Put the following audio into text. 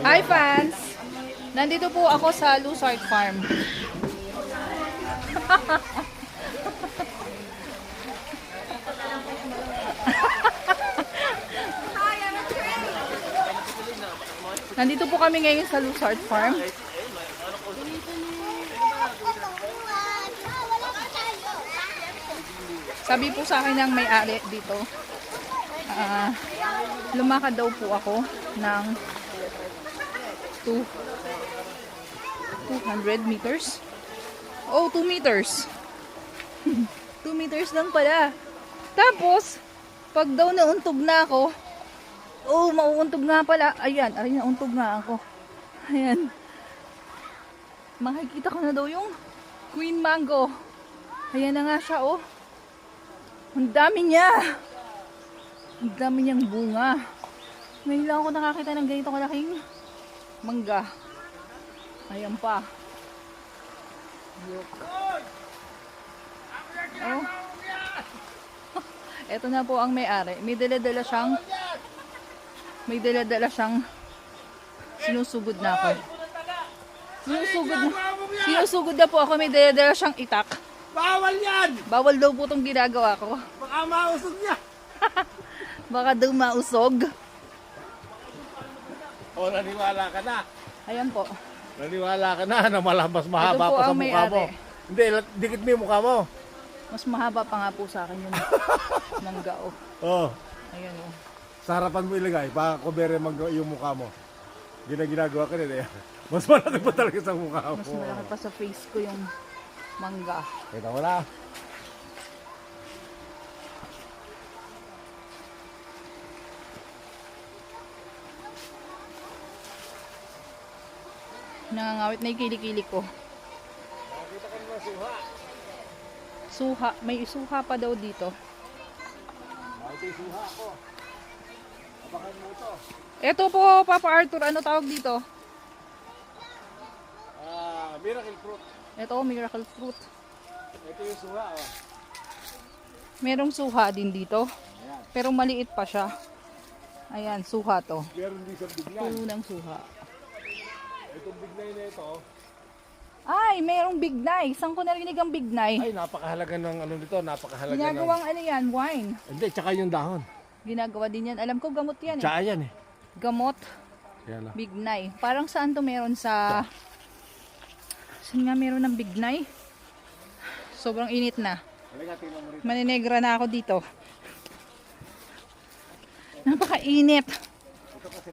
Hi fans! Nandito po ako sa Luzard Farm. Nandito po kami ngayon sa Luzard Farm. Sabi po sa akin ng may-ari dito, lumakad daw po ako ng 200 meters. Oh, 2 meters. 2 meters lang pala. Tapos, pag daw nauntog na ako, oh, mauuntog nga pala. Ayan, nauntog nga ako. Ayan. Makikita ko na daw yung Queen Mango. Ayan na nga siya, oh. Ang dami niya. Ang dami niyang bunga. Ngayon lang ako nakakita ng ganito kalaking mangga. Ayan pa. Look. Oh. Ito na po ang may-ari. May dala-dala siyang sinusugod na ako. Sinusugod na po ako. May dala-dala siyang itak. Bawal yan! Bawal daw po itong ginagawa ko. Baka mausog niya. Baka daw mausog. O, naniwala ka na. Ayan po. Naniwala ka na mas mahaba Ito po pa sa ang mukha mo. may-ari. Hindi, dikit mo yung mukha mo. Mas mahaba pa nga po sa akin yung mangga, oh. Oh, Ayan, oh. sa harapan mo ilagay, baka kubere yung mukha mo. Ginagawa ka rin eh. Mas malaki pa talaga sa mukha mo. Mas malaki pa sa face ko yung mangga. Kita mo na. Nangangawit na yung kilikili ko. Nakita ka naman suha. Suha. May suha pa daw dito. Ito yung suha ko. Abakan mo ito. Ito po, Papa Arthur. Ano tawag dito? Miracle fruit. Ito, miracle fruit. Ito yung suha. Oh. Merong suha din dito. Ayan. Pero maliit pa siya. Ayan, suha to. Meron din sa bignay. Puno ng suha. Itong bignay na ito. Ay, merong bignay. Saan ko narinig ang bignay? Ay, napakahalaga ng ano nito. Napakahalaga Ginagawang ano yan, wine. Hindi, tsaka yung dahon. Ginagawa din yan. Alam ko, gamot yan eh. Tsaka yan eh. Gamot, Yan oh. bignay. Parang saan to meron sa... Saan nga meron ng bignay? Sobrang init na. Halika, tingnan mo rito. Maninegra na ako dito. Napakainit.